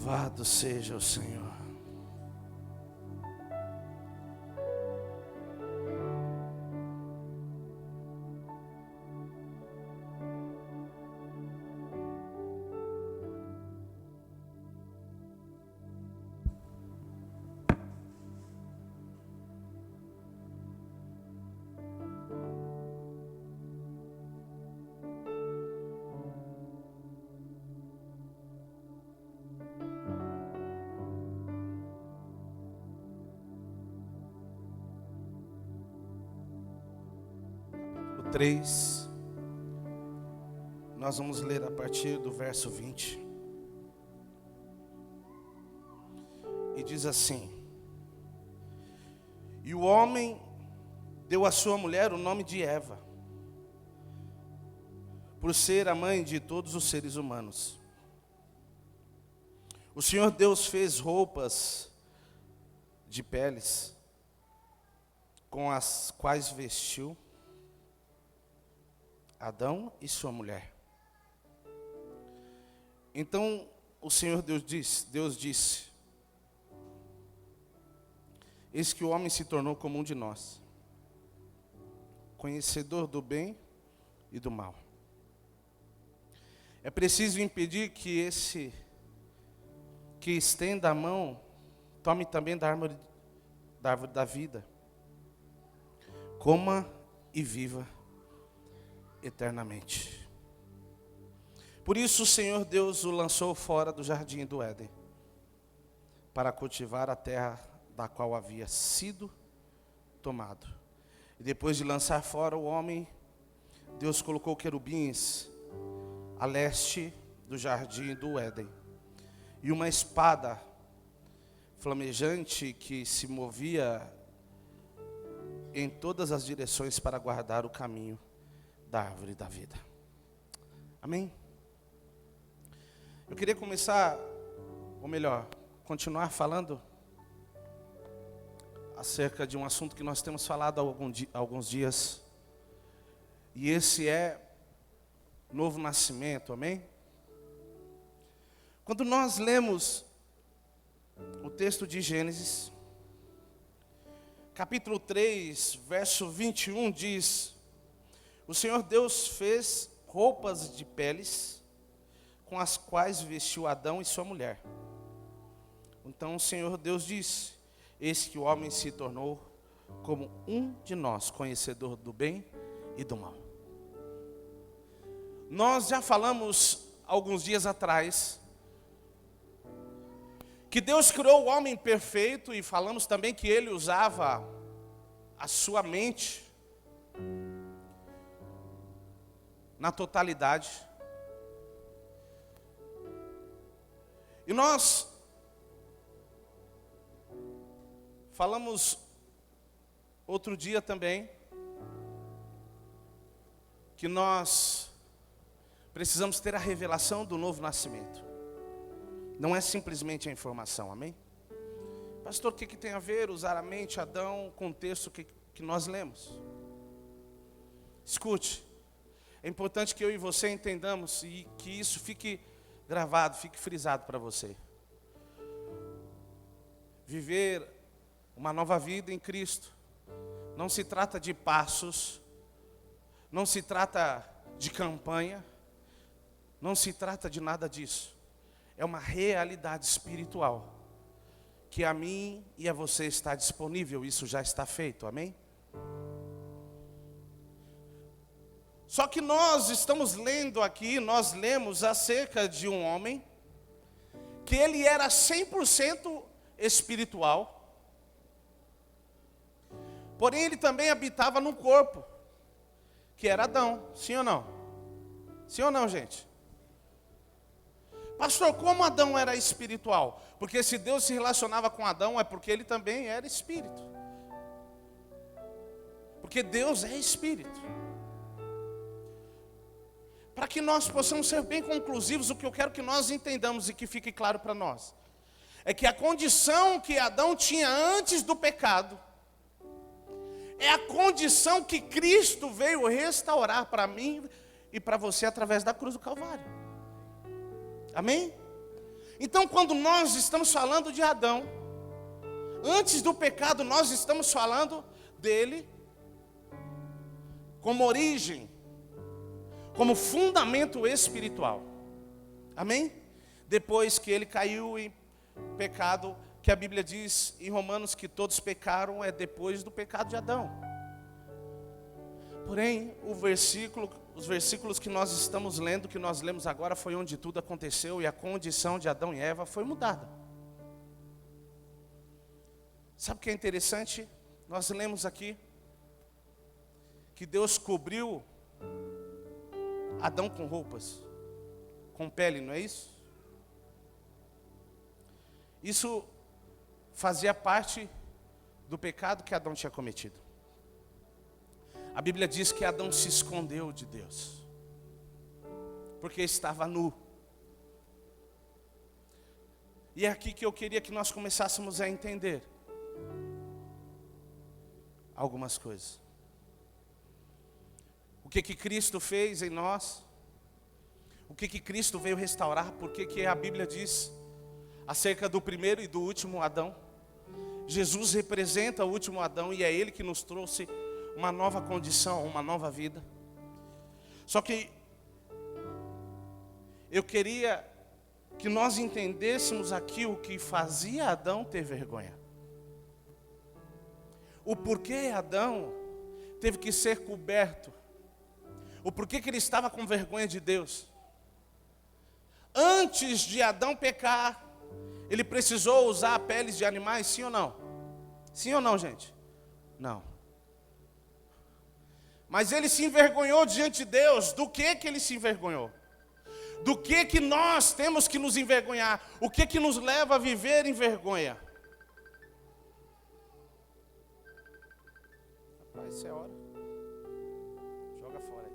Louvado seja o Senhor. Capítulo 3, nós vamos ler a partir do verso 20. E diz assim: E o homem deu à sua mulher o nome de Eva, por ser a mãe de todos os seres humanos. O Senhor Deus fez roupas de peles, com as quais vestiu Adão e sua mulher. Então o Senhor Deus disse: Eis que o homem se tornou como um de nós, conhecedor do bem e do mal. É preciso impedir que estenda a mão, tome também da árvore da vida, coma e viva eternamente. Por isso o Senhor Deus o lançou fora do jardim do Éden, para cultivar a terra da qual havia sido tomado. E depois de lançar fora o homem, Deus colocou querubins a leste do jardim do Éden, e uma espada flamejante que se movia em todas as direções para guardar o caminho da árvore da vida. Amém? Eu queria começar, ou melhor, continuar falando acerca de um assunto que nós temos falado há alguns dias, e esse é novo nascimento, amém? Quando nós lemos o texto de Gênesis, capítulo 3, verso 21, diz: O Senhor Deus fez roupas de peles, com as quais vestiu Adão e sua mulher. Então o Senhor Deus disse: Eis que o homem se tornou como um de nós, conhecedor do bem e do mal. Nós já falamos alguns dias atrás que Deus criou o homem perfeito, e falamos também que ele usava a sua mente na totalidade. E nós falamos outro dia também que nós precisamos ter a revelação do novo nascimento. Não é simplesmente a informação, amém? Pastor, o que tem a ver usar a mente, Adão, com o texto que nós lemos? Escute, é importante que eu e você entendamos e que isso fique gravado, fique frisado para você. Viver uma nova vida em Cristo não se trata de passos, não se trata de campanha, não se trata de nada disso. É uma realidade espiritual que a mim e a você está disponível. Isso já está feito, amém? Só que nós estamos lendo aqui, nós lemos acerca de um homem que ele era 100% espiritual, porém ele também habitava num corpo, que era Adão, sim ou não? Sim ou não, gente? Pastor, como Adão era espiritual? Porque se Deus se relacionava com Adão, é porque ele também era espírito. Porque Deus é espírito. Para que nós possamos ser bem conclusivos, o que eu quero que nós entendamos e que fique claro para nós, é que a condição que Adão tinha antes do pecado, é a condição que Cristo veio restaurar para mim e para você através da cruz do Calvário. Amém? Então, quando nós estamos falando de Adão, antes do pecado, nós estamos falando dele como origem, como fundamento espiritual. Amém? Depois que ele caiu em pecado, que a Bíblia diz em Romanos que todos pecaram, é depois do pecado de Adão. Porém, os versículos que nós estamos lendo, que nós lemos agora, foi onde tudo aconteceu e a condição de Adão e Eva foi mudada. Sabe o que é interessante? Nós lemos aqui que Deus cobriu Adão com roupas, com pele, não é isso? Isso fazia parte do pecado que Adão tinha cometido. A Bíblia diz que Adão se escondeu de Deus, porque estava nu. E é aqui que eu queria que nós começássemos a entender algumas coisas. O que Cristo fez em nós, o que Cristo veio restaurar, por que a Bíblia diz acerca do primeiro e do último Adão. Jesus representa o último Adão e é Ele que nos trouxe uma nova condição, uma nova vida. Só que eu queria que nós entendêssemos aqui o que fazia Adão ter vergonha. O porquê Adão teve que ser coberto. O porquê que ele estava com vergonha de Deus. Antes de Adão pecar, ele precisou usar peles de animais, sim ou não? Sim ou não, gente? Não. Mas ele se envergonhou diante de Deus. Do que ele se envergonhou? Do que nós temos que nos envergonhar? O que nos leva a viver em vergonha? Rapaz, isso é hora. Joga fora aí.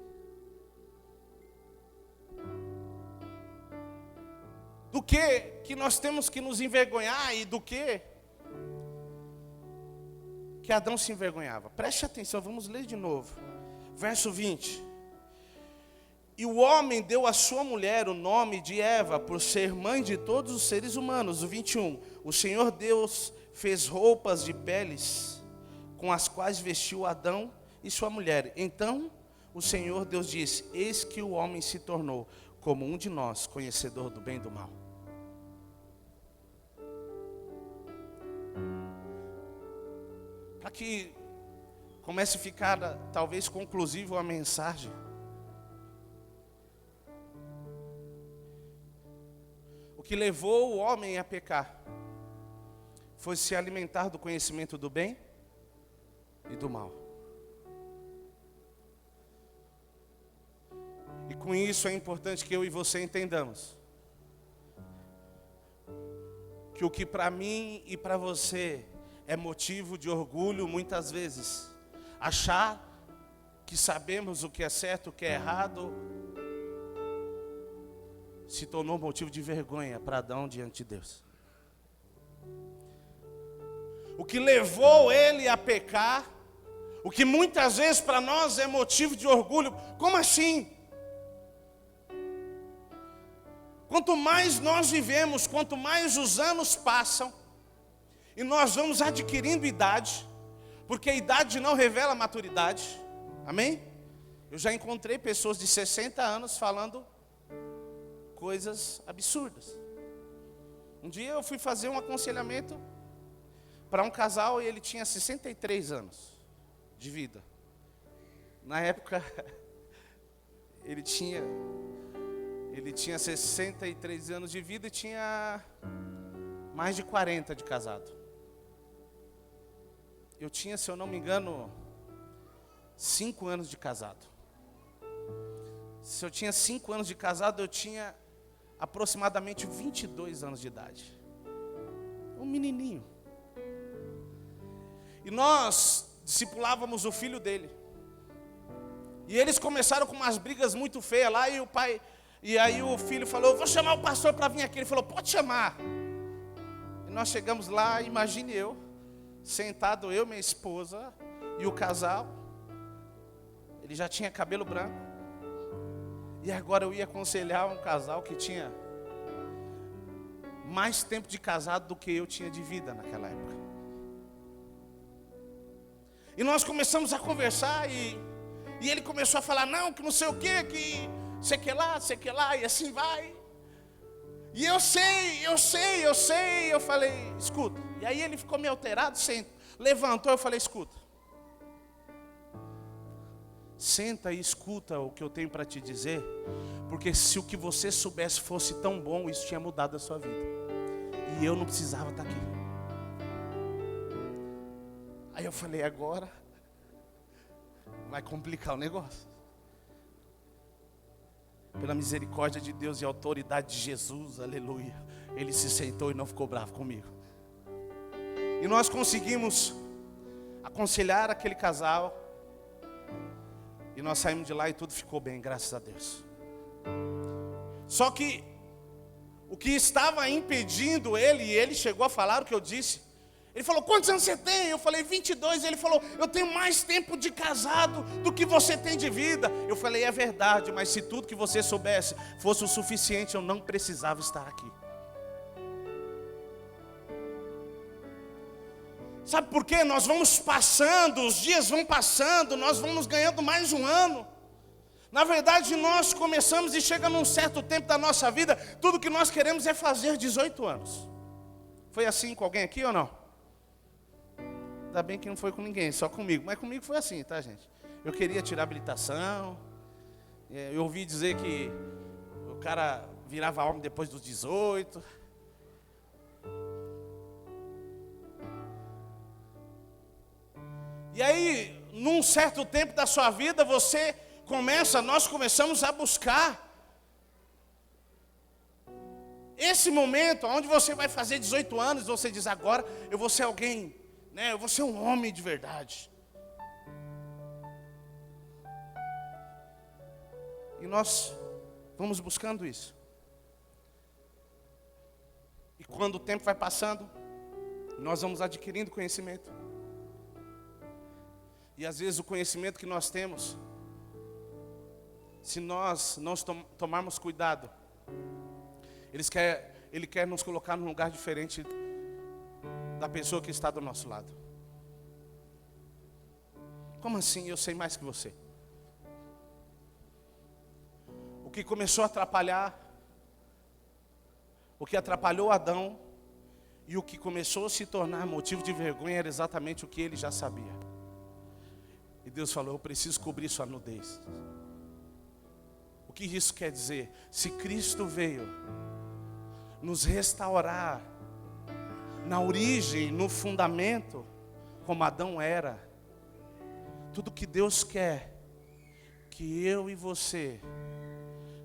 Do que nós temos que nos envergonhar e do que Adão se envergonhava? Preste atenção, vamos ler de novo. Verso 20. E o homem deu à sua mulher o nome de Eva, por ser mãe de todos os seres humanos. O 21. O Senhor Deus fez roupas de peles, com as quais vestiu Adão e sua mulher. Então o Senhor Deus disse: eis que o homem se tornou como um de nós, conhecedor do bem e do mal. Para que comece a ficar, talvez, conclusivo a mensagem. O que levou o homem a pecar foi se alimentar do conhecimento do bem e do mal. E com isso é importante que eu e você entendamos que o que para mim e para você é motivo de orgulho, muitas vezes, achar que sabemos o que é certo, o que é errado, se tornou motivo de vergonha para Adão diante de Deus. O que levou ele a pecar, o que muitas vezes para nós é motivo de orgulho. Como assim? Quanto mais nós vivemos, quanto mais os anos passam, e nós vamos adquirindo idade, porque a idade não revela maturidade. Amém? Eu já encontrei pessoas de 60 anos falando coisas absurdas. Um dia eu fui fazer um aconselhamento para um casal e ele tinha 63 anos de vida. Na época, ele tinha 63 anos de vida e tinha mais de 40 de casado. Eu tinha, se eu não me engano, 5 anos de casado. Se eu tinha 5 anos de casado, eu tinha aproximadamente 22 anos de idade. Um menininho. E nós discipulávamos o filho dele. E eles começaram com umas brigas muito feias lá, e aí o filho falou: vou chamar o pastor para vir aqui. Ele falou: pode chamar. E nós chegamos lá, imagine eu, sentado, eu, minha esposa e o casal. Ele já tinha cabelo branco. E agora eu ia aconselhar um casal que tinha mais tempo de casado do que eu tinha de vida naquela época. E nós começamos a conversar e ele começou a falar, não, que não sei o quê, que sei que lá, e assim vai. E eu sei, eu falei, escuta. E aí ele ficou meio alterado, levantou, eu falei, escuta. Senta e escuta o que eu tenho para te dizer, porque se o que você soubesse fosse tão bom, isso tinha mudado a sua vida. E eu não precisava estar aqui. Aí eu falei, agora vai complicar o negócio. Pela misericórdia de Deus e autoridade de Jesus, aleluia, ele se sentou e não ficou bravo comigo. E nós conseguimos aconselhar aquele casal. E nós saímos de lá e tudo ficou bem, graças a Deus. Só que o que estava impedindo ele, e ele chegou a falar o que eu disse. Ele falou, quantos anos você tem? Eu falei, 22. Ele falou, eu tenho mais tempo de casado do que você tem de vida. Eu falei, é verdade, mas se tudo que você soubesse fosse o suficiente, eu não precisava estar aqui. Sabe por quê? Nós vamos passando, os dias vão passando, nós vamos ganhando mais um ano. Na verdade, nós começamos e chega num certo tempo da nossa vida, tudo que nós queremos é fazer 18 anos. Foi assim com alguém aqui ou não? Ainda bem que não foi com ninguém, só comigo. Mas comigo foi assim, tá, gente? Eu queria tirar habilitação. Eu ouvi dizer que o cara virava homem depois dos 18. E aí, num certo tempo da sua vida, nós começamos a buscar esse momento, onde você vai fazer 18 anos, você diz, agora eu vou ser alguém, né? Eu vou ser um homem de verdade. E nós vamos buscando isso. E quando o tempo vai passando, nós vamos adquirindo conhecimento. E às vezes o conhecimento que nós temos, se nós não tomarmos cuidado, ele quer nos colocar num lugar diferente da pessoa que está do nosso lado. Como assim? Eu sei mais que você. O que começou a atrapalhar, o que atrapalhou Adão e o que começou a se tornar motivo de vergonha era exatamente o que ele já sabia. E Deus falou, eu preciso cobrir sua nudez. O que isso quer dizer? Se Cristo veio nos restaurar na origem, no fundamento, como Adão era, tudo que Deus quer, que eu e você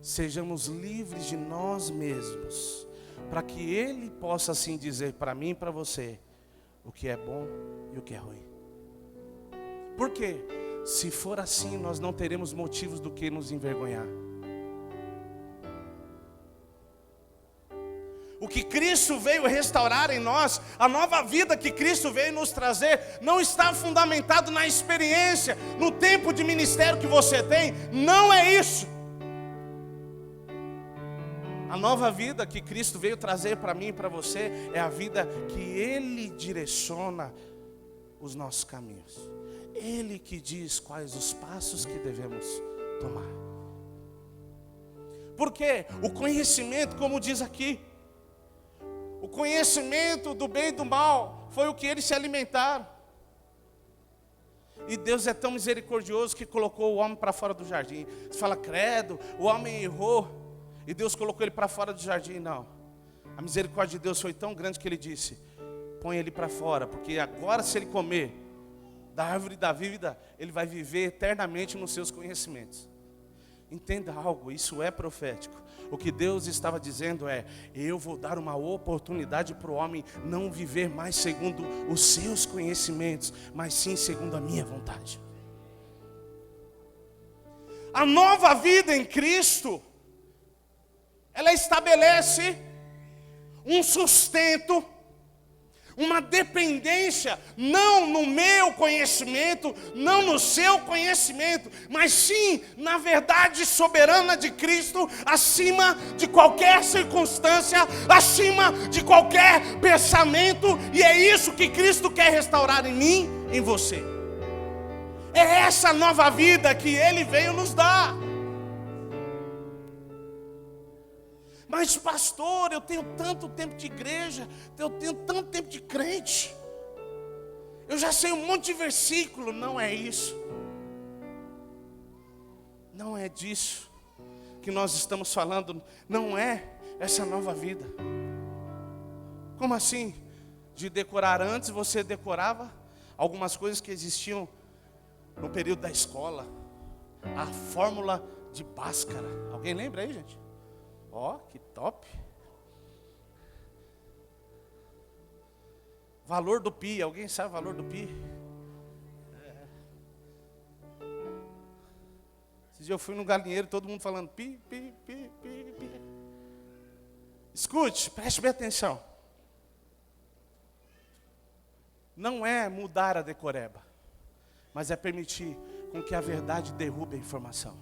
sejamos livres de nós mesmos, para que Ele possa assim dizer para mim e para você, o que é bom e o que é ruim. Por quê? Se for assim, nós não teremos motivos do que nos envergonhar. O que Cristo veio restaurar em nós, a nova vida que Cristo veio nos trazer, não está fundamentado na experiência, no tempo de ministério que você tem, não é isso. A nova vida que Cristo veio trazer para mim e para você, é a vida que Ele direciona os nossos caminhos. Ele que diz quais os passos que devemos tomar. Porque o conhecimento, como diz aqui, o conhecimento do bem e do mal foi o que eles se alimentaram. E Deus é tão misericordioso que colocou o homem para fora do jardim. Você fala, credo, o homem errou e Deus colocou ele para fora do jardim. Não, a misericórdia de Deus foi tão grande que Ele disse, põe ele para fora, porque agora se ele comer da árvore da vida, ele vai viver eternamente nos seus conhecimentos. Entenda algo, isso é profético. O que Deus estava dizendo é, eu vou dar uma oportunidade para o homem não viver mais segundo os seus conhecimentos, mas sim segundo a minha vontade. A nova vida em Cristo, ela estabelece um sustento, Uma dependência, não no meu conhecimento, não no seu conhecimento, mas sim na verdade soberana de Cristo, acima de qualquer circunstância, acima de qualquer pensamento, e é isso que Cristo quer restaurar em mim, em você. É essa nova vida que Ele veio nos dar. Mas pastor, eu tenho tanto tempo de igreja, eu tenho tanto tempo de crente, eu já sei um monte de versículo. Não é isso. Não é disso que nós estamos falando. Não é essa nova vida. Como assim? De decorar. Antes você decorava algumas coisas que existiam no período da escola. A fórmula de Bhaskara. Alguém lembra aí, gente? Ó, que top. Valor do pi. Alguém sabe o valor do pi? Esse dia eu fui no galinheiro, todo mundo falando pi, pi, pi, pi, pi. Escute, preste bem atenção. Não é mudar a decoreba, mas é permitir com que a verdade derrube a informação.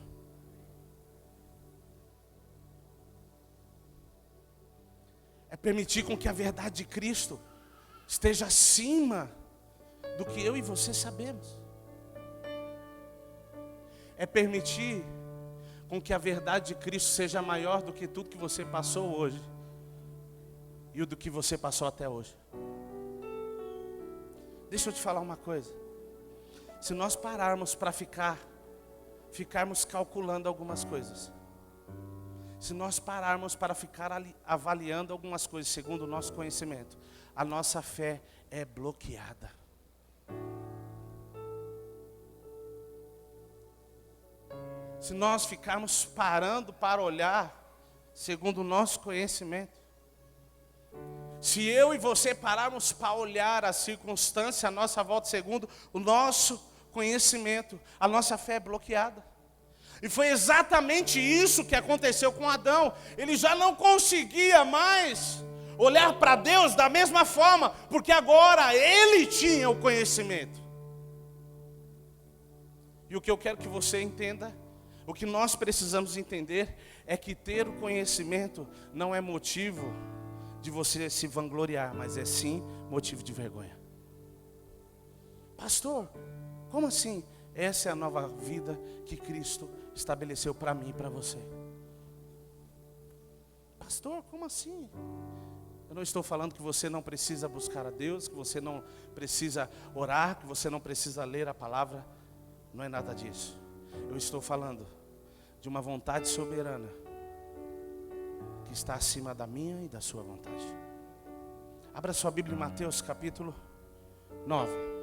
É permitir com que a verdade de Cristo esteja acima do que eu e você sabemos. É permitir com que a verdade de Cristo seja maior do que tudo que você passou hoje e o do que você passou até hoje. Deixa eu te falar uma coisa. Se nós pararmos para ficarmos calculando algumas coisas, se nós pararmos para ficar avaliando algumas coisas segundo o nosso conhecimento, a nossa fé é bloqueada. Se nós ficarmos parando para olhar segundo o nosso conhecimento, se eu e você pararmos para olhar a circunstância à nossa volta segundo o nosso conhecimento, a nossa fé é bloqueada. E foi exatamente isso que aconteceu com Adão. Ele já não conseguia mais olhar para Deus da mesma forma, porque agora ele tinha o conhecimento. E o que eu quero que você entenda, o que nós precisamos entender, é que ter o conhecimento não é motivo de você se vangloriar, mas é sim motivo de vergonha. Pastor, como assim? Essa é a nova vida que Cristo estabeleceu para mim e para você. Pastor, como assim? Eu não estou falando que você não precisa buscar a Deus, que você não precisa orar, que você não precisa ler a palavra. Não é nada disso. Eu estou falando de uma vontade soberana que está acima da minha e da sua vontade. Abra sua Bíblia em Mateus capítulo 9.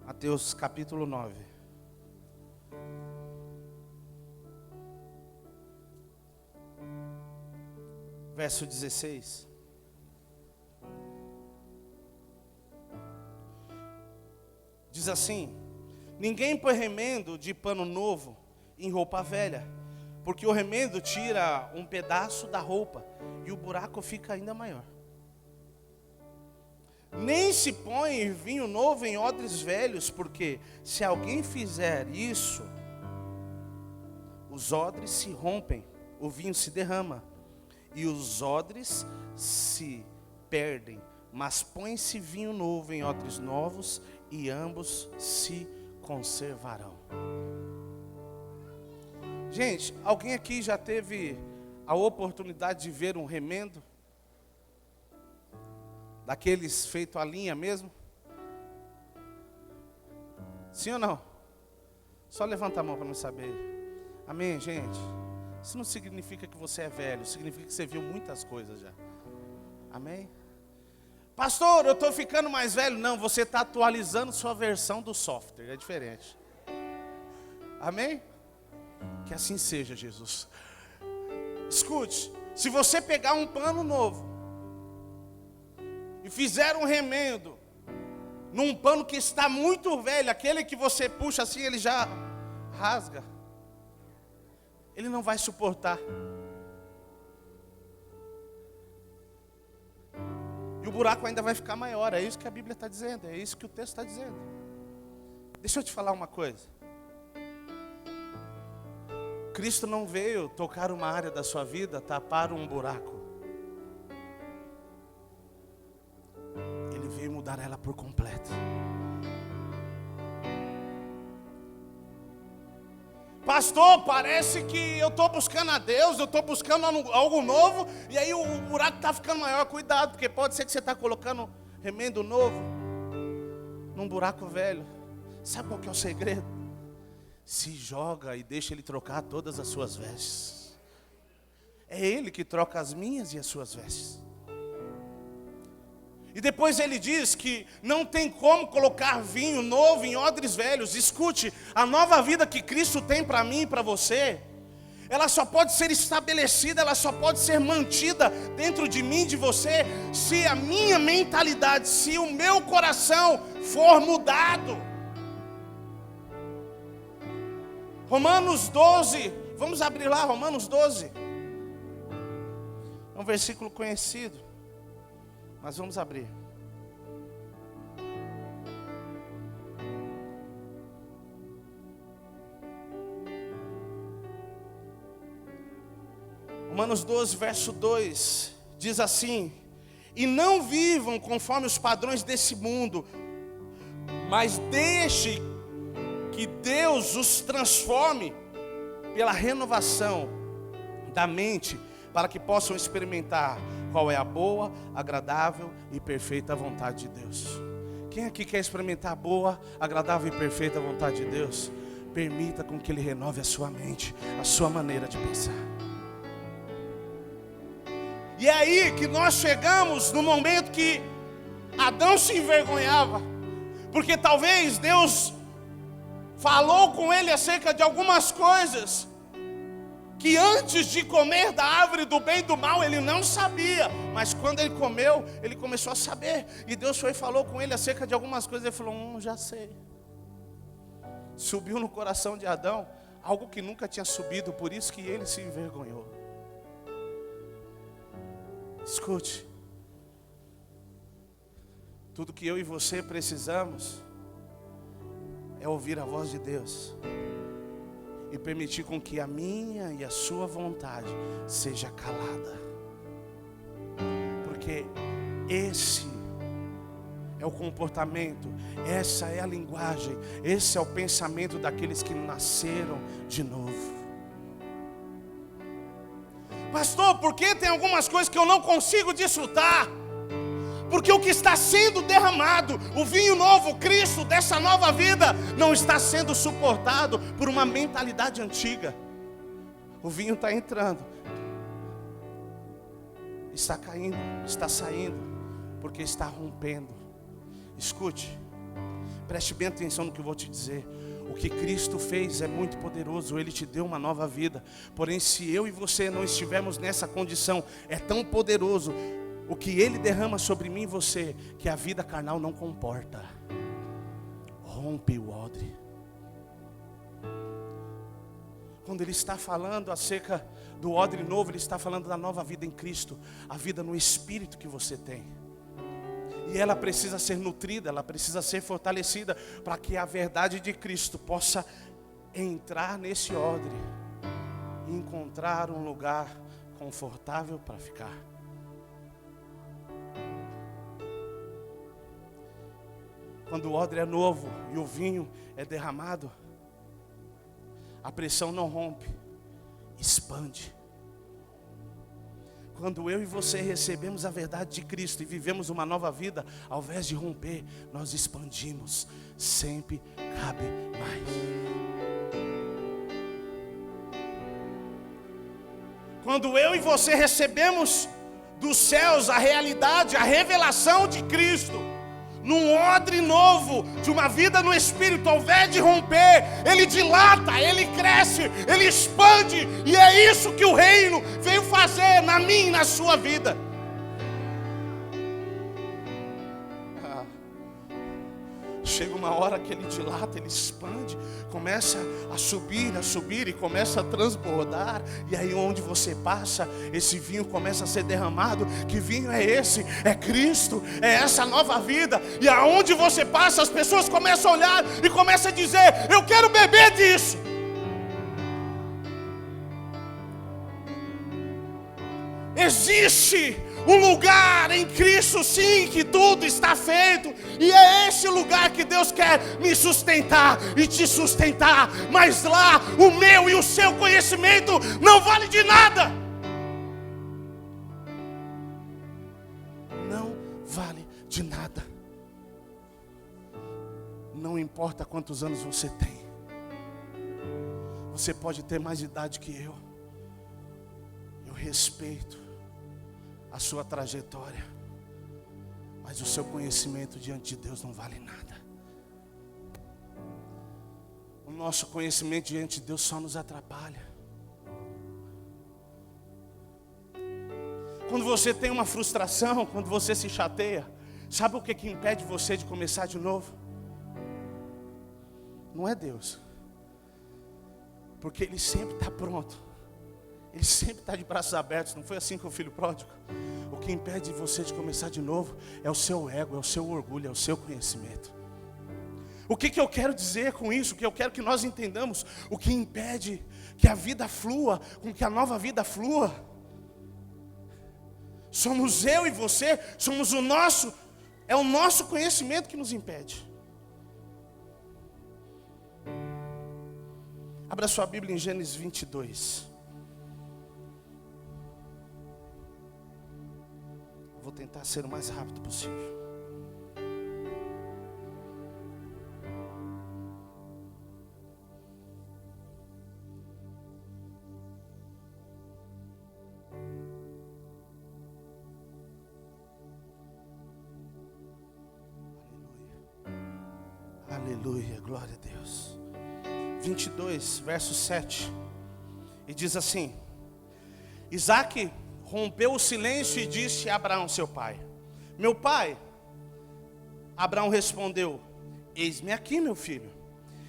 Mateus capítulo 9. Verso 16. Diz assim: ninguém põe remendo de pano novo em roupa velha, porque o remendo tira um pedaço da roupa e o buraco fica ainda maior. Nem se põe vinho novo em odres velhos, porque se alguém fizer isso, os odres se rompem, o vinho se derrama e os odres se perdem. Mas põe-se vinho novo em odres novos e ambos se conservarão. Gente, alguém aqui já teve a oportunidade de ver um remendo? Daqueles feito a linha mesmo? Sim ou não? Só levanta a mão para me saber. Amém, gente? Isso não significa que você é velho, significa que você viu muitas coisas já. Amém? Pastor, eu estou ficando mais velho. Não, você está atualizando sua versão do software, é diferente. Amém? Que assim seja, Jesus. Escute, se você pegar um pano novo e fizer um remendo num pano que está muito velho, aquele que você puxa assim, ele já rasga, ele não vai suportar. E o buraco ainda vai ficar maior. É isso que a Bíblia está dizendo, é isso que o texto está dizendo. Deixa eu te falar uma coisa. Cristo não veio tocar uma área da sua vida, tapar um buraco. Ele veio mudar ela por completo. Pastor, parece que eu estou buscando a Deus, eu estou buscando algo novo, e aí o buraco está ficando maior. Cuidado, porque pode ser que você está colocando remendo novo num buraco velho. Sabe qual que é o segredo? Se joga e deixa Ele trocar todas as suas vestes. É Ele que troca as minhas e as suas vestes. E depois ele diz que não tem como colocar vinho novo em odres velhos. Escute, a nova vida que Cristo tem para mim e para você, ela só pode ser estabelecida, ela só pode ser mantida dentro de mim, de você, se a minha mentalidade, se o meu coração for mudado. Romanos 12, vamos abrir lá, Romanos 12. É um versículo conhecido, mas vamos abrir. Romanos 12, verso 2, diz assim: e não vivam conforme os padrões desse mundo, mas deixe que Deus os transforme pela renovação da mente, para que possam experimentar qual é a boa, agradável e perfeita vontade de Deus. Quem aqui quer experimentar a boa, agradável e perfeita vontade de Deus? Permita com que Ele renove a sua mente, a sua maneira de pensar. E é aí que nós chegamos no momento que Adão se envergonhava, porque talvez Deus falou com ele acerca de algumas coisas que antes de comer da árvore do bem e do mal ele não sabia, mas quando ele comeu, ele começou a saber. E Deus foi e falou com ele acerca de algumas coisas. Ele falou, já sei. Subiu no coração de Adão algo que nunca tinha subido, por isso que ele se envergonhou. Escute, tudo que eu e você precisamos é ouvir a voz de Deus e permitir com que a minha e a sua vontade seja calada, porque esse é o comportamento, essa é a linguagem, esse é o pensamento daqueles que nasceram de novo. Pastor, por que tem algumas coisas que eu não consigo desfrutar? Porque o que está sendo derramado, o vinho novo, Cristo, dessa nova vida, não está sendo suportado por uma mentalidade antiga. O vinho está entrando, está caindo, está saindo, porque está rompendo. Escute, preste bem atenção no que eu vou te dizer. O que Cristo fez é muito poderoso, Ele te deu uma nova vida. Porém, se eu e você não estivermos nessa condição, é tão poderoso o que Ele derrama sobre mim e você, que a vida carnal não comporta. Rompe o odre. Quando Ele está falando acerca do odre novo, Ele está falando da nova vida em Cristo, a vida no Espírito que você tem. E ela precisa ser nutrida, ela precisa ser fortalecida, para que a verdade de Cristo possa entrar nesse odre e encontrar um lugar confortável para ficar. Quando o odre é novo e o vinho é derramado, a pressão não rompe, expande. Quando eu e você recebemos a verdade de Cristo e vivemos uma nova vida, ao invés de romper, nós expandimos. Sempre cabe mais. Quando eu e você recebemos dos céus a realidade, a revelação de Cristo, num odre novo, de uma vida no Espírito, ao invés de romper, ele dilata, ele cresce, ele expande, e é isso que o reino veio fazer na minha e na sua vida. Chega uma hora que ele dilata, ele expande, começa a subir e começa a transbordar. E aí onde você passa, esse vinho começa a ser derramado. Que vinho é esse? É Cristo, é essa nova vida. E aonde você passa, as pessoas começam a olhar e começam a dizer: eu quero beber disso. Existe um lugar em Cristo, sim, que tudo está feito, e é esse lugar que Deus quer me sustentar e te sustentar. Mas lá o meu e o seu conhecimento não vale de nada. Não vale de nada. Não importa quantos anos você tem. Você pode ter mais idade que eu. Eu respeito a sua trajetória, mas o seu conhecimento diante de Deus não vale nada. O nosso conhecimento diante de Deus só nos atrapalha. Quando você tem uma frustração, quando você se chateia, sabe o que impede você de começar de novo? Não é Deus, porque Ele sempre está pronto. Ele sempre está de braços abertos. Não foi assim com o filho pródigo? O que impede você de começar de novo é o seu ego, é o seu orgulho, é o seu conhecimento. O que eu quero dizer com isso? O que eu quero que nós entendamos? O que impede que a vida flua, com que a nova vida flua, somos eu e você, somos é o nosso conhecimento que nos impede. Abra sua Bíblia em Gênesis 22. Vou tentar ser o mais rápido possível. Aleluia. Aleluia, glória a Deus. 22, verso 7. E diz assim: Isaque rompeu o silêncio e disse a Abraão, seu pai: meu pai. Abraão respondeu: eis-me aqui, meu filho.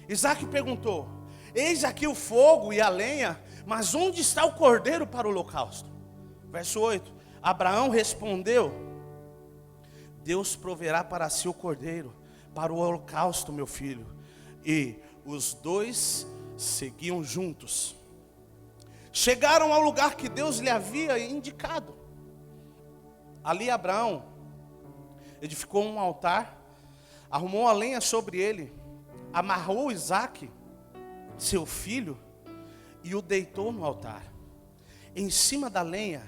Isaque perguntou: eis aqui o fogo e a lenha, mas onde está o cordeiro para o holocausto? Verso 8. Abraão respondeu: Deus proverá para si o cordeiro para o holocausto, meu filho. E os dois seguiam juntos. Chegaram ao lugar que Deus lhe havia indicado. Ali Abraão edificou um altar, arrumou a lenha sobre ele, amarrou Isaque, seu filho, e o deitou no altar. Em cima da lenha,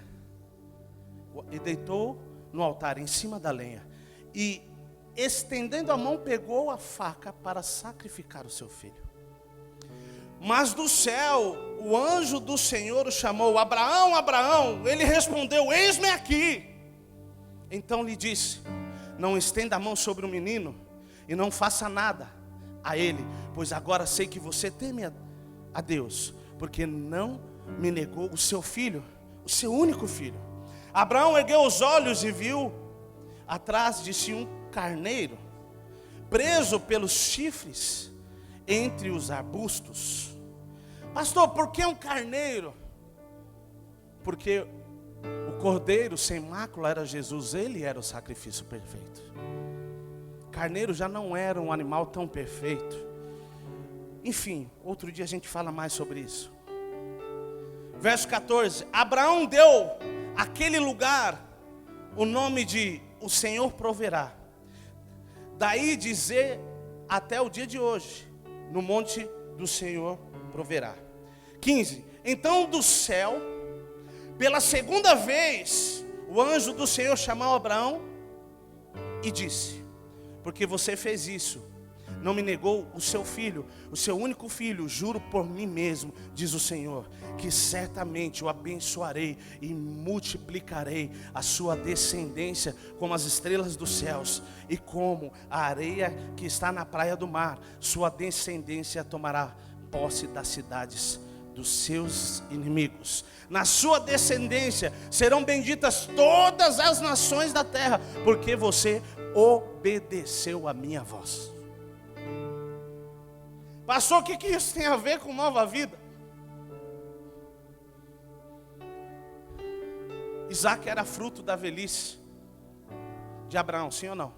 e deitou no altar, em cima da lenha. E estendendo a mão, pegou a faca para sacrificar o seu filho. Mas do céu, o anjo do Senhor o chamou: Abraão, Abraão. Ele respondeu: eis-me aqui. Então lhe disse: não estenda a mão sobre o menino e não faça nada a ele, pois agora sei que você teme a Deus, porque não me negou o seu filho, o seu único filho. Abraão ergueu os olhos e viu atrás de si um carneiro, preso pelos chifres entre os arbustos. Pastor, por que um carneiro? Porque o cordeiro sem mácula era Jesus, ele era o sacrifício perfeito. Carneiro já não era um animal tão perfeito. Enfim, outro dia a gente fala mais sobre isso. Verso 14: Abraão deu àquele lugar o nome de o Senhor proverá. Daí dizer até o dia de hoje, no monte do Senhor proverá. 15. Então do céu, pela segunda vez, o anjo do Senhor chamou Abraão e disse: porque você fez isso, não me negou o seu filho, o seu único filho. Juro por mim mesmo, diz o Senhor, que certamente o abençoarei e multiplicarei a sua descendência como as estrelas dos céus e como a areia que está na praia do mar. Sua descendência tomará posse das cidades dos seus inimigos. Na sua descendência serão benditas todas as nações da terra, porque você obedeceu a minha voz. Pastor, o que isso tem a ver com nova vida? Isaac era fruto da velhice de Abraão, sim ou não?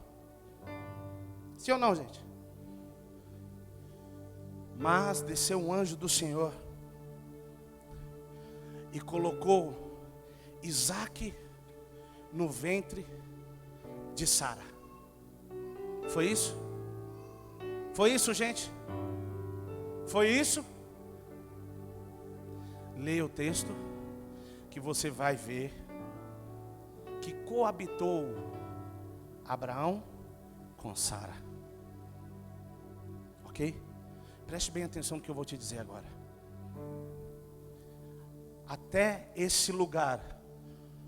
Sim ou não, gente? Mas desceu um anjo do Senhor e colocou Isaac no ventre de Sara. Foi isso? Foi isso, gente? Foi isso? Leia o texto que você vai ver que coabitou Abraão com Sara. Ok? Preste bem atenção no que eu vou te dizer agora. Até esse lugar,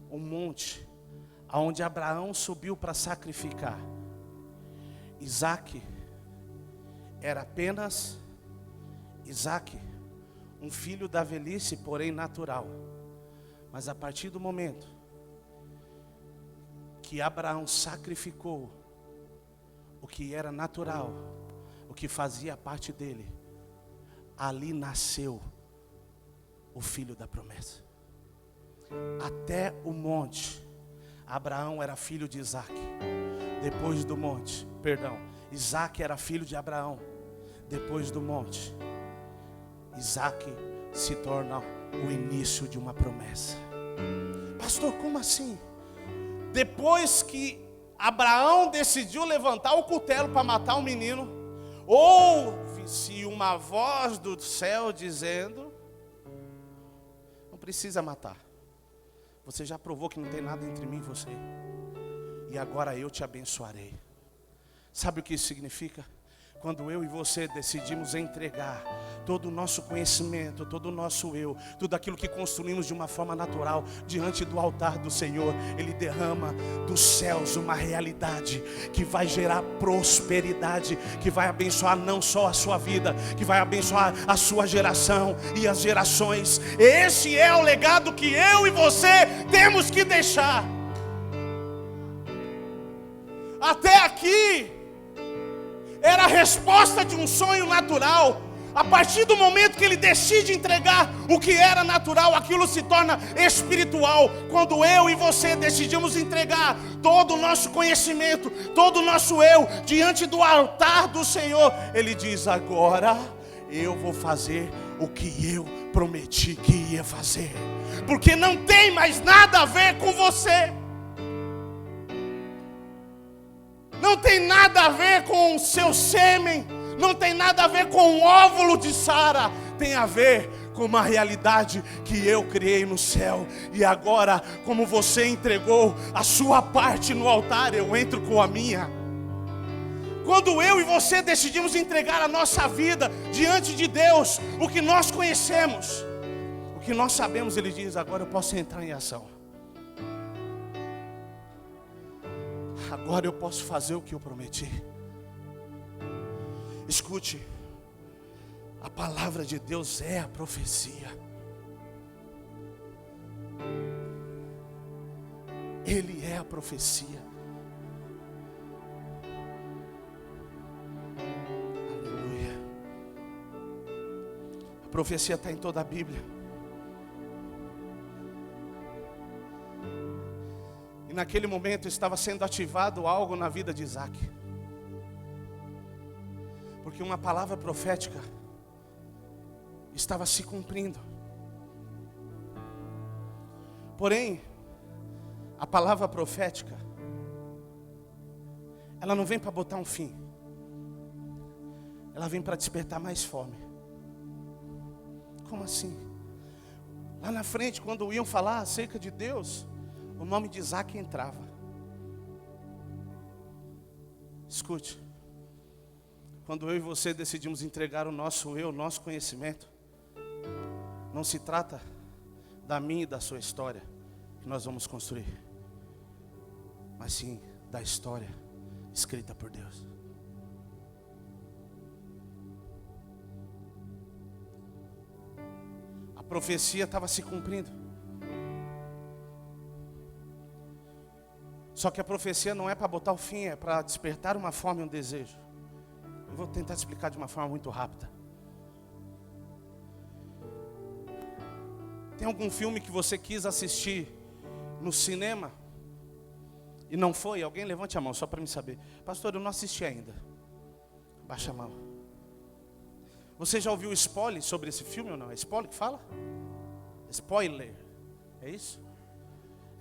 um monte, aonde Abraão subiu para sacrificar, Isaac era apenas Isaac, um filho da velhice, porém natural. Mas a partir do momento que Abraão sacrificou o que era natural, o que fazia parte dele, ali nasceu o filho da promessa. Até o monte, Abraão era filho de Isaac. Depois do monte, Isaac era filho de Abraão. Depois do monte, Isaac se torna o início de uma promessa. Pastor, como assim? Depois que Abraão decidiu levantar o cutelo para matar o menino, ouve-se uma voz do céu dizendo: não precisa matar. Você já provou que não tem nada entre mim e você. E agora eu te abençoarei. Sabe o que isso significa? Quando eu e você decidimos entregar todo o nosso conhecimento, todo o nosso eu, tudo aquilo que construímos de uma forma natural diante do altar do Senhor, Ele derrama dos céus uma realidade que vai gerar prosperidade, que vai abençoar não só a sua vida, que vai abençoar a sua geração e as gerações. Esse é o legado que eu e você temos que deixar. Até aqui era a resposta de um sonho natural. A partir do momento que ele decide entregar o que era natural, aquilo se torna espiritual. Quando eu e você decidimos entregar todo o nosso conhecimento, todo o nosso eu, diante do altar do Senhor, Ele diz: agora eu vou fazer o que eu prometi que ia fazer. Porque não tem mais nada a ver com você. Não tem nada a ver com o seu sêmen, não tem nada a ver com o óvulo de Sara, tem a ver com uma realidade que eu criei no céu. E agora, como você entregou a sua parte no altar, eu entro com a minha. Quando eu e você decidimos entregar a nossa vida diante de Deus, o que nós conhecemos, o que nós sabemos, Ele diz: agora eu posso entrar em ação. Agora eu posso fazer o que eu prometi. Escute, a palavra de Deus é a profecia. Ele é a profecia. Aleluia. A profecia está em toda a Bíblia. Naquele momento estava sendo ativado algo na vida de Isaac. Porque uma palavra profética estava se cumprindo. Porém, a palavra profética, ela não vem para botar um fim. Ela vem para despertar mais fome. Como assim? Lá na frente, quando iam falar acerca de Deus, o nome de Isaac entrava. Escute, Quando eu e você decidimos entregar o nosso eu, o nosso conhecimento, não se trata da minha e da sua história que nós vamos construir, mas sim da história escrita por Deus. A profecia estava se cumprindo. Só que a profecia não é para botar o fim, é para despertar uma fome e um desejo. Eu vou tentar explicar de uma forma muito rápida. Tem algum filme que você quis assistir no cinema e não foi? Alguém levante a mão só para me saber. Pastor, eu não assisti ainda. Baixa a mão. Você já ouviu spoiler sobre esse filme ou não? É spoiler que fala? Spoiler. É isso?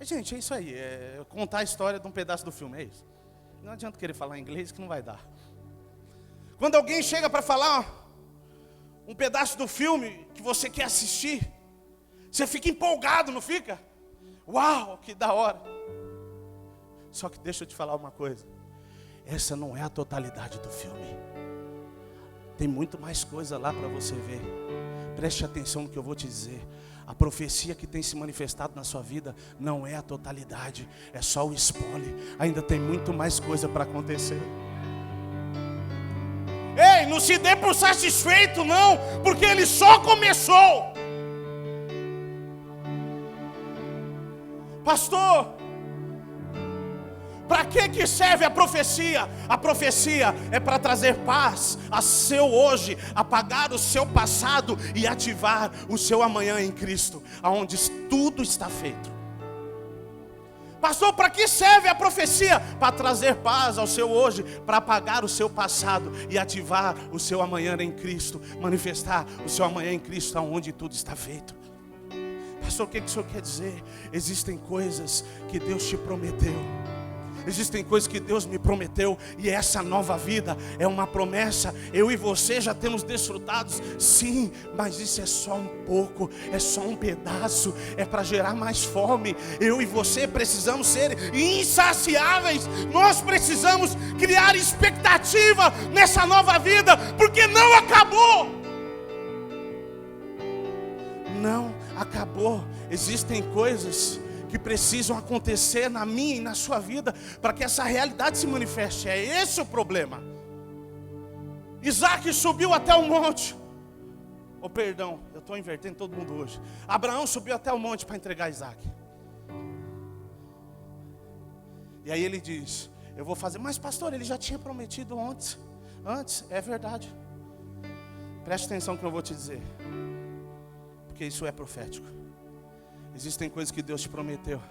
Gente, é isso aí. É contar a história de um pedaço do filme. É isso. Não adianta querer falar inglês que não vai dar. Quando alguém chega para falar um pedaço do filme que você quer assistir, você fica empolgado, não fica? Uau, que da hora. Só que deixa eu te falar uma coisa. Essa não é a totalidade do filme. Tem muito mais coisa lá para você ver. Preste atenção no que eu vou te dizer. A profecia que tem se manifestado na sua vida não é a totalidade. É só o spoiler. Ainda tem muito mais coisa para acontecer. Ei, não se dê por satisfeito não, porque ele só começou. Pastor, para que serve a profecia? A profecia é para trazer paz a seu hoje, apagar o seu passado e ativar o seu amanhã em Cristo, aonde tudo está feito. Pastor, para que serve a profecia? Para trazer paz ao seu hoje, para apagar o seu passado e ativar o seu amanhã em Cristo, manifestar o seu amanhã em Cristo, aonde tudo está feito. Pastor, o que o senhor quer dizer? Existem coisas que Deus te prometeu. Existem coisas que Deus me prometeu, e essa nova vida é uma promessa. Eu e você já temos desfrutados, sim, mas isso é só um pouco, é só um pedaço, é para gerar mais fome. Eu e você precisamos ser insaciáveis. Nós precisamos criar expectativa nessa nova vida, porque não acabou. Não acabou. Existem coisas que precisam acontecer na minha e na sua vida para que essa realidade se manifeste. É esse o problema. Isaac subiu até o monte. Perdão, eu estou invertendo todo mundo hoje. Abraão subiu até o monte para entregar Isaac. E aí ele diz: eu vou fazer. Mas pastor, ele já tinha prometido antes. É verdade. Preste atenção no que eu vou te dizer, porque isso é profético. Existem coisas que Deus te prometeu,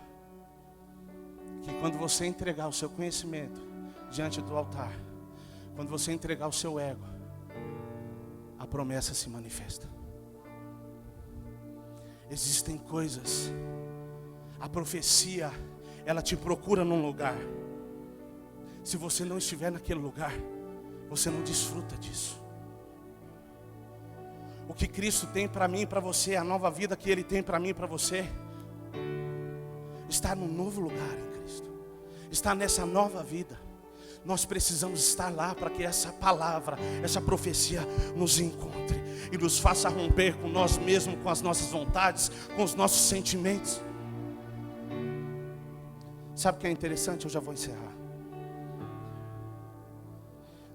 que quando você entregar o seu conhecimento diante do altar, quando você entregar o seu ego, a promessa se manifesta. Existem coisas, a profecia, ela te procura num lugar. Se você não estiver naquele lugar, você não desfruta disso. O que Cristo tem para mim e para você, a nova vida que Ele tem para mim e para você, está num novo lugar em Cristo. Está nessa nova vida. Nós precisamos estar lá para que essa palavra, essa profecia nos encontre e nos faça romper com nós mesmos, com as nossas vontades, com os nossos sentimentos. Sabe o que é interessante? Eu já vou encerrar.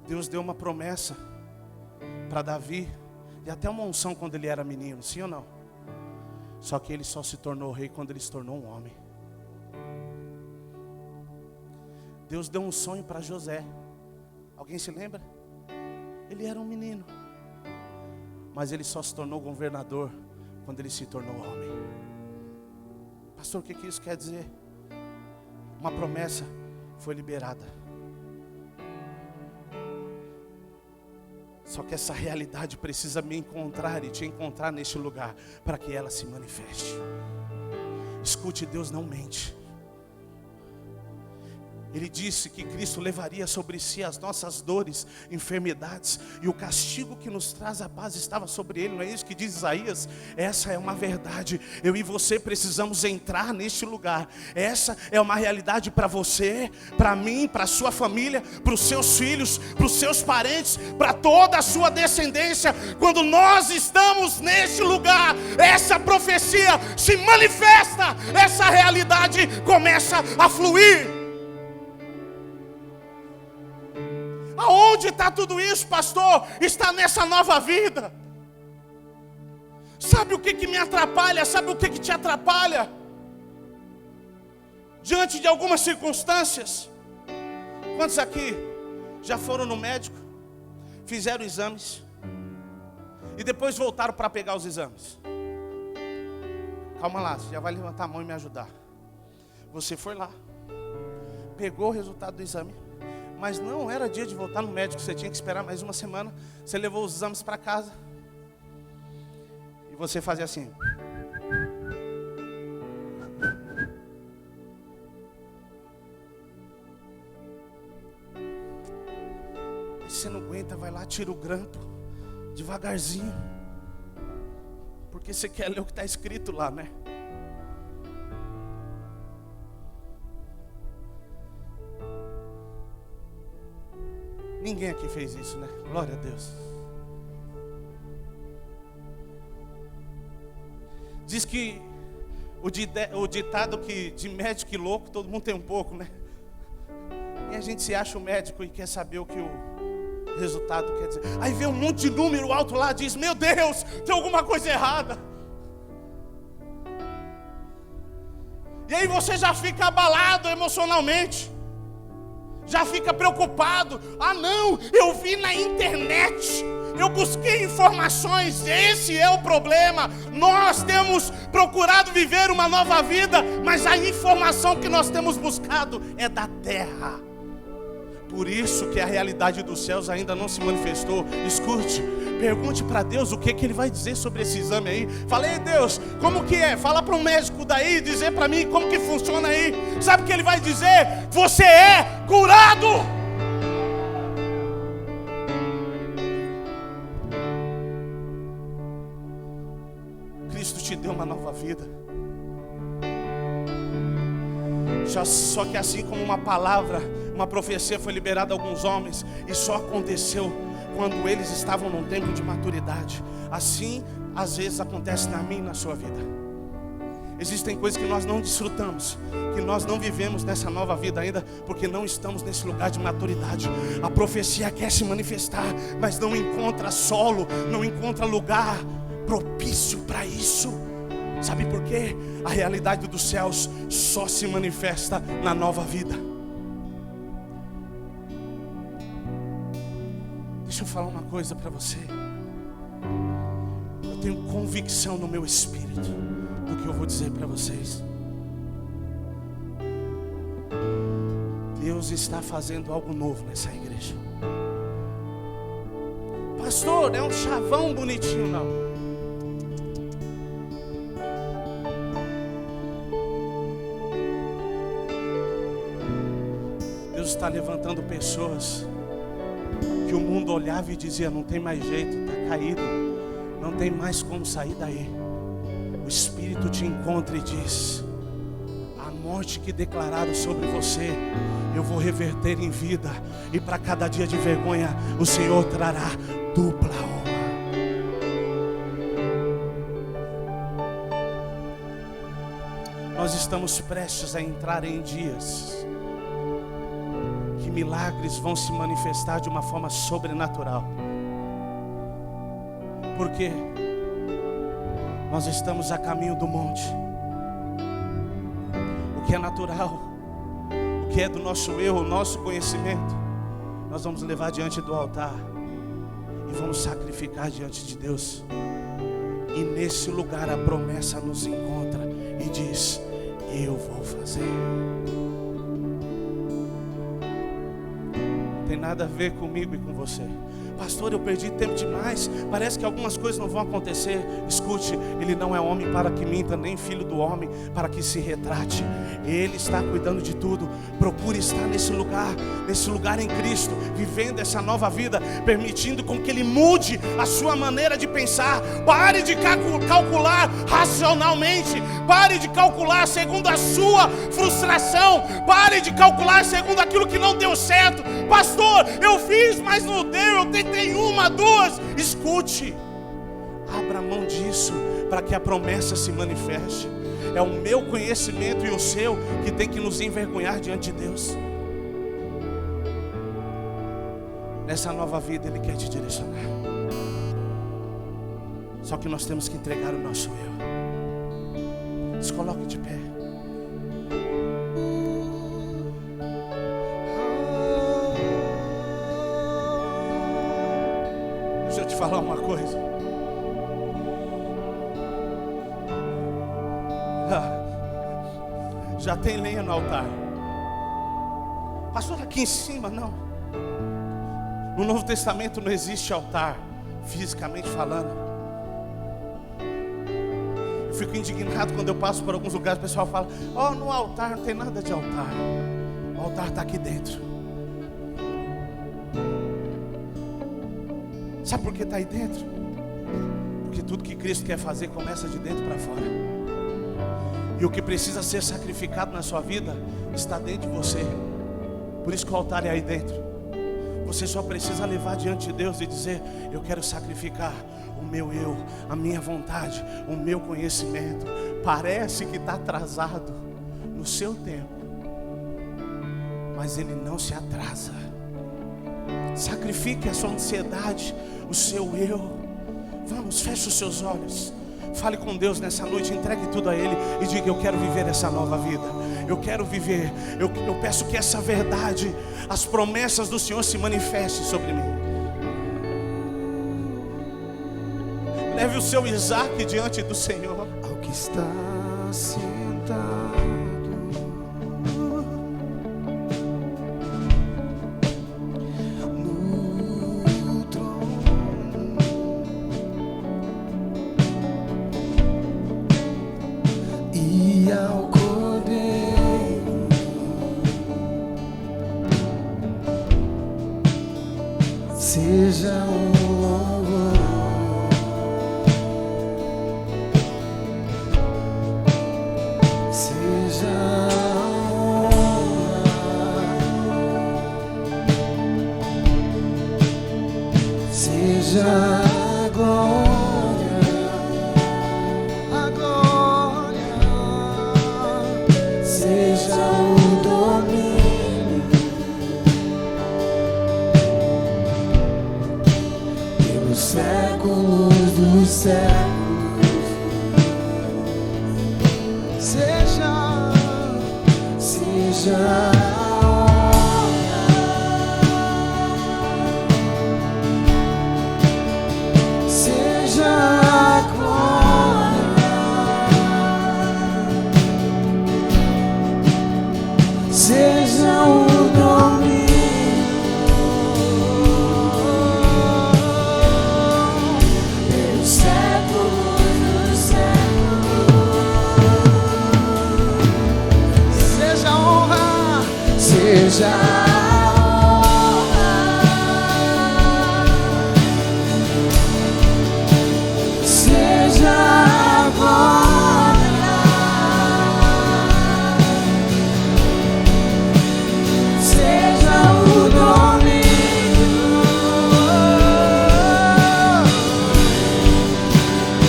Deus deu uma promessa para Davi e até uma unção quando ele era menino, sim ou não? Só que ele só se tornou rei quando ele se tornou um homem. Deus deu um sonho para José. Alguém se lembra? Ele era um menino, mas ele só se tornou governador quando ele se tornou homem. Pastor, o que isso quer dizer? Uma promessa foi liberada. Só que essa realidade precisa me encontrar e te encontrar neste lugar para que ela se manifeste. Escute, Deus não mente. Ele disse que Cristo levaria sobre si as nossas dores, enfermidades, e o castigo que nos traz a paz estava sobre ele. Não é isso que diz Isaías? Essa é uma verdade. Eu e você precisamos entrar neste lugar. Essa é uma realidade para você, para mim, para a sua família, para os seus filhos, para os seus parentes, para toda a sua descendência. Quando nós estamos neste lugar, essa profecia se manifesta, essa realidade começa a fluir. Aonde está tudo isso, pastor? Está nessa nova vida. Sabe o que me atrapalha? Sabe o que te atrapalha? Diante de algumas circunstâncias. Quantos aqui já foram no médico, fizeram exames e depois voltaram para pegar os exames? Calma lá, você já vai levantar a mão e me ajudar. Você foi lá, pegou o resultado do exame, mas não era dia de voltar no médico, você tinha que esperar mais uma semana. Você levou os exames para casa e você fazia assim. E você não aguenta, vai lá, tira o grampo, devagarzinho, porque você quer ler o que está escrito lá, né? Ninguém aqui fez isso, né? Glória a Deus. Diz que o ditado que de médico e louco, todo mundo tem um pouco, né? E a gente se acha o médico e quer saber o que o resultado quer dizer. Aí vê um monte de número alto lá, diz: meu Deus, tem alguma coisa errada. E aí você já fica abalado emocionalmente. Já fica preocupado. Ah não, eu vi na internet, eu busquei informações. Esse é o problema. Nós temos procurado viver uma nova vida, mas a informação que nós temos buscado é da terra. Por isso que a realidade dos céus ainda não se manifestou. Escute, pergunte para Deus o que Ele vai dizer sobre esse exame aí. Falei: Deus, como que é? Fala para um médico daí, dizer para mim como que funciona aí. Sabe o que Ele vai dizer? Você é curado. Cristo te deu uma nova vida. Só que assim como uma palavra, uma profecia foi liberada a alguns homens e só aconteceu quando eles estavam num tempo de maturidade, assim às vezes acontece na minha e na sua vida. Existem coisas que nós não desfrutamos, que nós não vivemos nessa nova vida ainda, porque não estamos nesse lugar de maturidade. A profecia quer se manifestar, mas não encontra solo, não encontra lugar propício para isso. Sabe por quê? A realidade dos céus só se manifesta na nova vida. Deixa eu falar uma coisa para você. Eu tenho convicção no meu espírito do que eu vou dizer para vocês. Deus está fazendo algo novo nessa igreja. Pastor, é um chavão bonitinho, não. Deus está levantando pessoas que o mundo olhava e dizia: não tem mais jeito, está caído, não tem mais como sair daí. O Espírito te encontra e diz: a morte que declararam sobre você, eu vou reverter em vida, e para cada dia de vergonha o Senhor trará dupla honra. Nós estamos prestes a entrar em dias que milagres vão se manifestar de uma forma sobrenatural. Porque nós estamos a caminho do monte. O que é natural, o que é do nosso erro, o nosso conhecimento, nós vamos levar diante do altar e vamos sacrificar diante de Deus. E nesse lugar a promessa nos encontra e diz: eu vou fazer. Não tem nada a ver comigo e com você. pastor, eu perdi tempo demais, parece que algumas coisas não vão acontecer. Escute, Ele não é homem para que minta, nem filho do homem para que se retrate. Ele está cuidando de tudo. Procure estar nesse lugar em Cristo, vivendo essa nova vida, permitindo com que Ele mude a sua maneira de pensar. Pare de calcular racionalmente, pare de calcular segundo a sua frustração, pare de calcular segundo aquilo que não deu certo. Pastor, eu fiz, mas não deu, eu tentei uma, duas. Escute, abra mão disso para que a promessa se manifeste. É o meu conhecimento e o seu que tem que nos envergonhar diante de Deus. Nessa nova vida Ele quer te direcionar. Só que nós temos que entregar o nosso eu. Se coloque de pé. Deixa eu te falar uma coisa. Já tem lenha no altar. Pastor, aqui em cima não. No Novo Testamento não existe altar, fisicamente falando. Eu fico indignado quando eu passo por alguns lugares, o pessoal fala: oh, no altar não tem nada de altar. O altar está aqui dentro. Sabe por que está aí dentro? Porque tudo que Cristo quer fazer começa de dentro para fora. E o que precisa ser sacrificado na sua vida está dentro de você. Por isso que o altar é aí dentro. Você só precisa levar diante de Deus e dizer: eu quero sacrificar o meu eu, a minha vontade, o meu conhecimento. Parece que está atrasado no seu tempo, mas ele não se atrasa. Sacrifique a sua ansiedade, o seu eu. Vamos, feche os seus olhos. Fale com Deus nessa noite, entregue tudo a Ele e diga: eu quero viver essa nova vida. Eu quero viver, eu peço que essa verdade, as promessas do Senhor se manifestem sobre mim. Leve o seu Isaac diante do Senhor. Ao que está sentado no trono, e ao Cordeiro seja o louvor, seja a honra, seja a glória, seja o domínio pelos séculos dos séculos. Seja a honra, seja a glória, seja o domínio pelos séculos dos séculos. Seja a honra, seja a honra, seja a glória, seja o domínio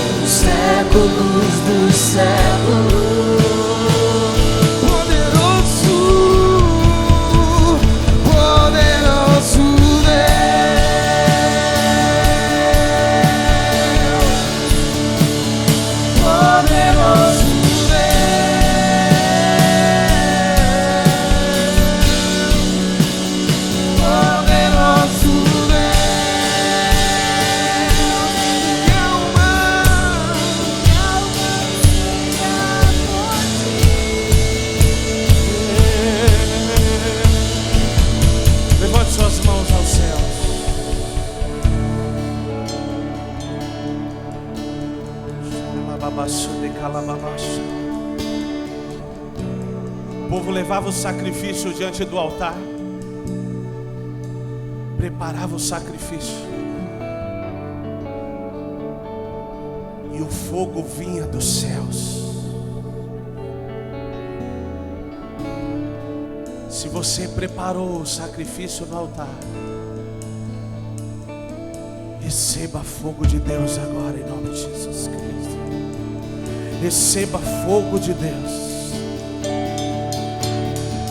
pelos séculos dos séculos. O povo levava o sacrifício diante do altar, preparava o sacrifício, e o fogo vinha dos céus. Se você preparou o sacrifício no altar, receba fogo de Deus agora, em nome de Jesus Cristo. Receba fogo de Deus.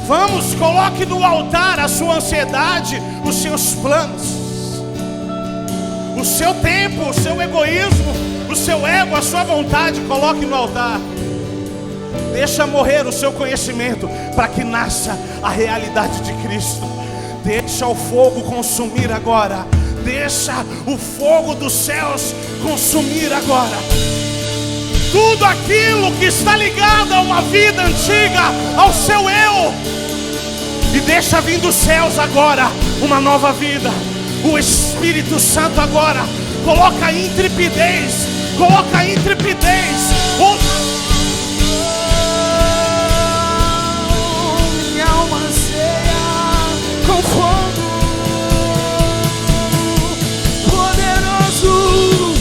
Vamos, coloque no altar a sua ansiedade, os seus planos, o seu tempo, o seu egoísmo, o seu ego, a sua vontade. Coloque no altar. Deixa morrer o seu conhecimento para que nasça a realidade de Cristo. Deixa o fogo consumir agora. Deixa o fogo dos céus consumir agora tudo aquilo que está ligado a uma vida antiga, ao seu eu. E deixa vir dos céus agora uma nova vida. O Espírito Santo agora coloca intrepidez. Coloca intrepidez. Minha alma anseia com fogo poderoso,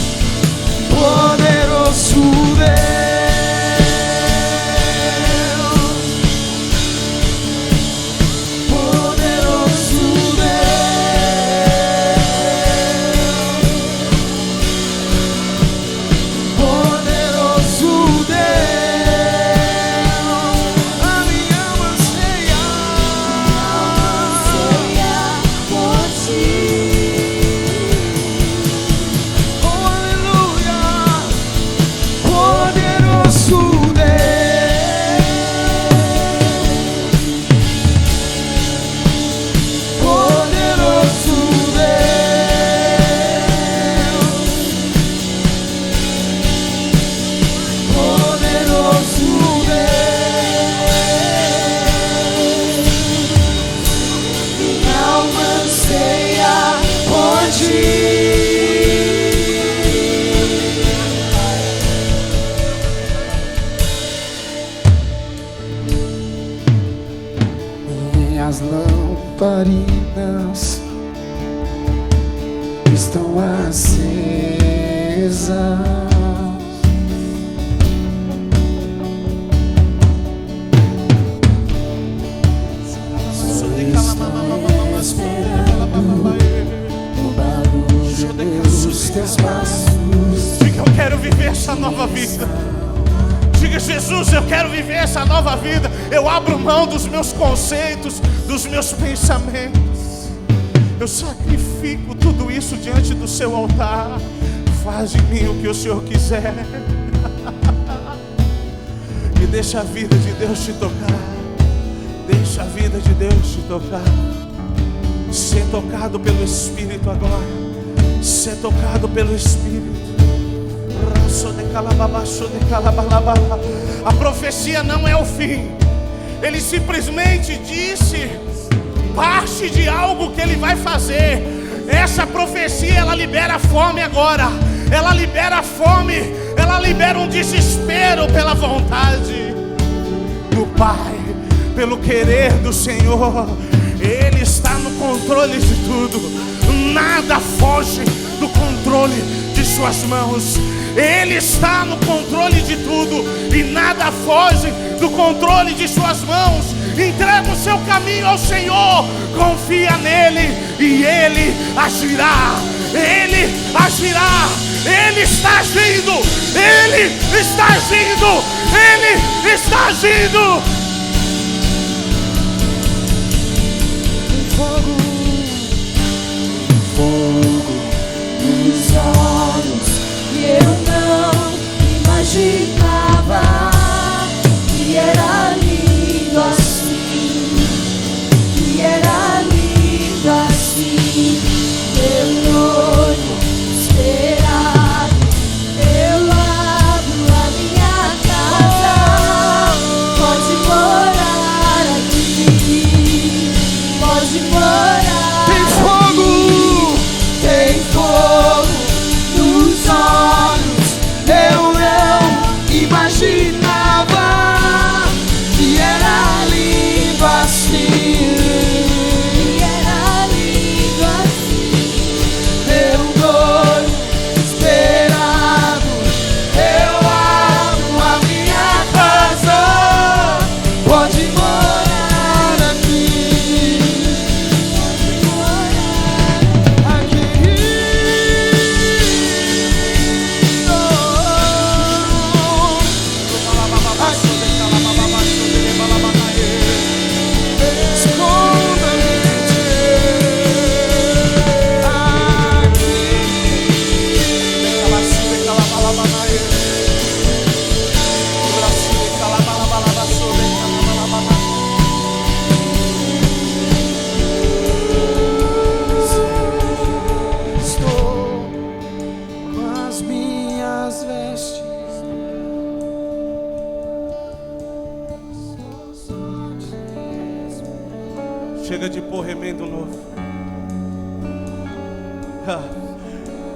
poderoso Deus. Minhas lamparinas estão acesas. Diga, eu quero viver essa nova vida. Diga, Jesus, eu quero viver essa nova vida. Eu abro mão dos meus conceitos, dos meus pensamentos. Eu sacrifico tudo isso diante do seu altar. Faz de mim o que o Senhor quiser. E deixa a vida de Deus te tocar. Deixa a vida de Deus te tocar. Ser tocado pelo Espírito agora. Ser tocado pelo Espírito. A profecia não é o fim. Ele simplesmente disse parte de algo que ele vai fazer. Essa profecia, ela libera fome agora. Ela libera fome. Ela libera um desespero pela vontade do Pai, pelo querer do Senhor. Ele está no controle de tudo. Nada foge do controle de suas mãos. Ele está no controle de tudo e nada foge do controle de suas mãos. Entrega o seu caminho ao Senhor, confia nele e Ele agirá. Ele agirá. Ele está agindo. Ele está agindo. Ele está agindo. Fogo nos olhos que eu não imaginava que era lindo assim, que era lindo assim. Meu noivo esperado, eu abro a minha casa, pode Chega de pôr remendo novo.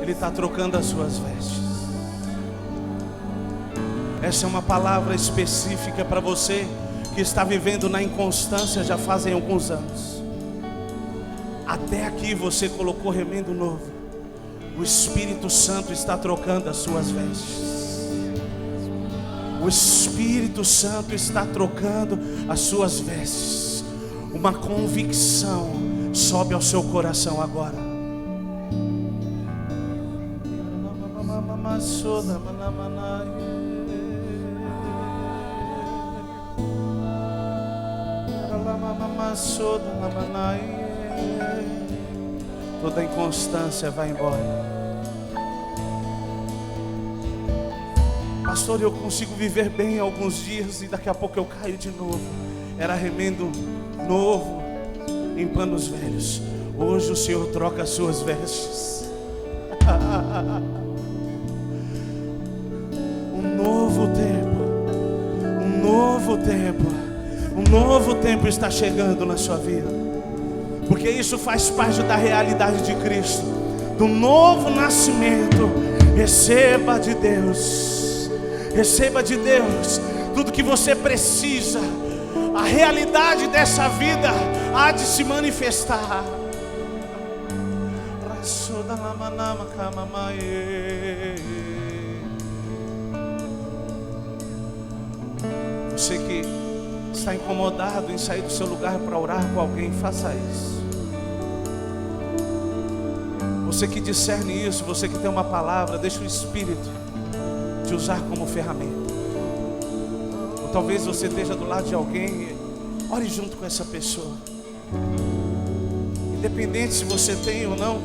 Ele está trocando as suas vestes. Essa é uma palavra específica para você que está vivendo na inconstância já fazem alguns anos. Até aqui você colocou remendo novo. O Espírito Santo está trocando as suas vestes. O Espírito Santo está trocando as suas vestes. Uma convicção sobe ao seu coração agora. Toda inconstância vai embora. Pastor, eu consigo viver bem alguns dias e daqui a pouco eu caio de novo. Era remendo novo em panos velhos. Hoje o Senhor troca as suas vestes. Um novo tempo está chegando na sua vida, porque isso faz parte da realidade de Cristo, do novo nascimento. Receba de Deus tudo que você precisa. A realidade dessa vida há de se manifestar. Você que está incomodado em sair do seu lugar para orar com alguém, faça isso. Você que discerne isso, você que tem uma palavra, deixa o Espírito te usar como ferramenta. Ou talvez você esteja do lado de alguém, ore junto com essa pessoa. Independente se você tem ou não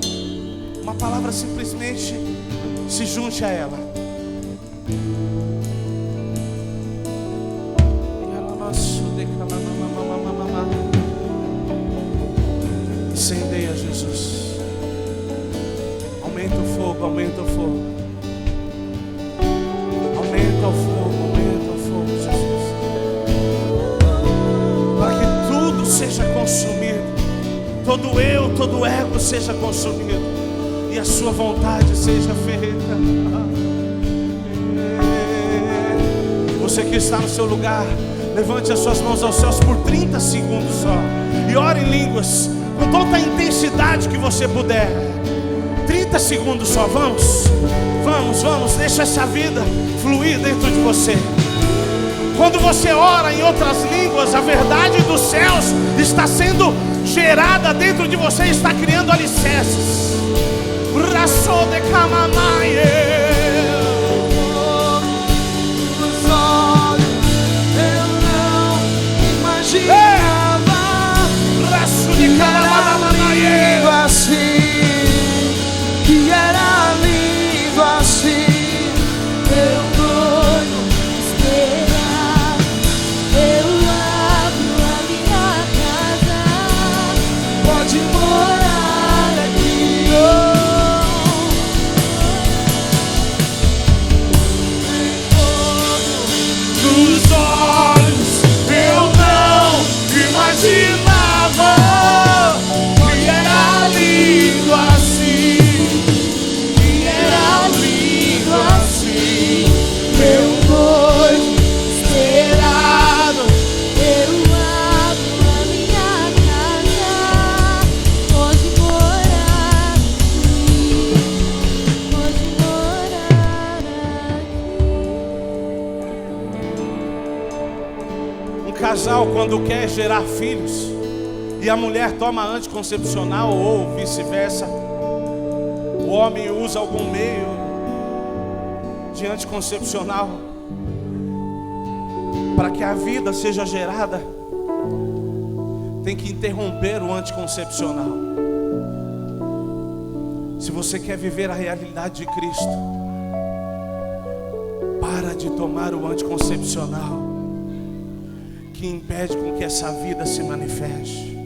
uma palavra, simplesmente se junte a ela. Incendeia, Jesus. Aumenta o fogo, aumenta o fogo. Aumenta o fogo, Jesus. Para que tudo seja consumido. Todo eu, todo ego seja consumido. E a sua vontade seja feita. Você que está no seu lugar, levante as suas mãos aos céus por 30 segundos só. E ore em línguas com toda a intensidade que você puder. 30 segundos só, vamos. Deixa essa vida fluir dentro de você. Quando você ora em outras línguas, a verdade dos céus está sendo gerada dentro de você, está criando alicerces. Raçou de camamaie. Os olhos eu não imaginava que era lindo assim, que era lindo assim. Eu doido esperar, eu abro a minha casa, pode morar aqui. Nos olhos eu não imaginava que era lindo assim, que era lindo assim. Eu vou esperado, eu abro a minha casa, pode morar aqui, pode morar aqui. Um casal, quando quer gerar filhos e a mulher toma anticoncepcional ou vice-versa, o homem usa algum meio de anticoncepcional para que a vida seja gerada, tem que interromper o anticoncepcional. Se você quer viver a realidade de Cristo, Para de tomar o anticoncepcional que impede com que essa vida se manifeste.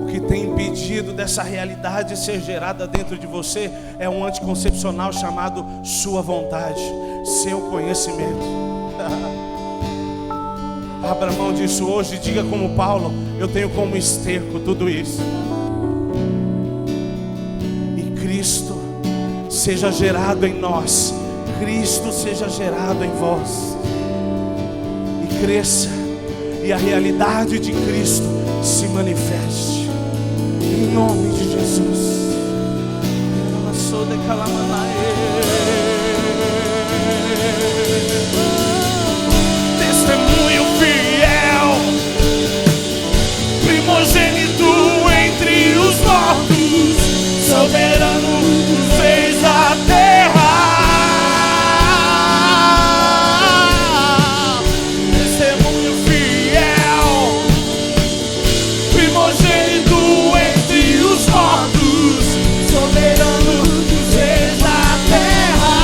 O que tem impedido dessa realidade ser gerada dentro de você é um anticoncepcional chamado sua vontade, seu conhecimento. Abra mão disso hoje, diga como Paulo: eu tenho como esterco tudo isso. E Cristo seja gerado em nós, Cristo seja gerado em vós, e cresça, e a realidade de Cristo se manifeste, em nome de Jesus. Testemunho fiel, primogênito entre os mortos, soberano dos reis da terra. Testemunho fiel, primogênito entre os mortos, soberano dos reis da terra.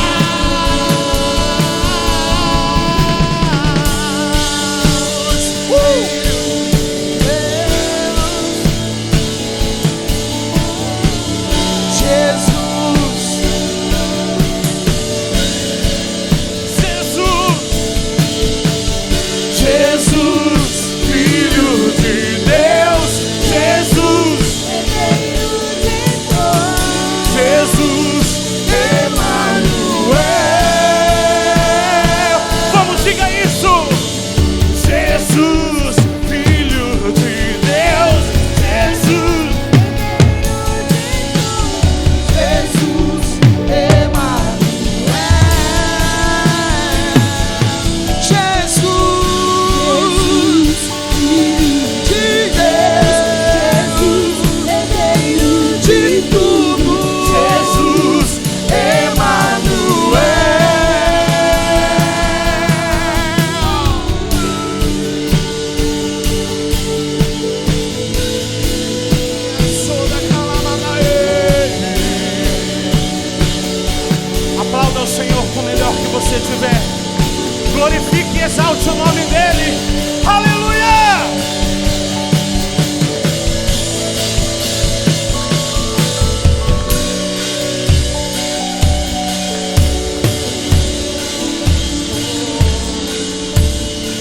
Aplauda o Senhor com o melhor que você tiver. Glorifique e exalte o nome dEle.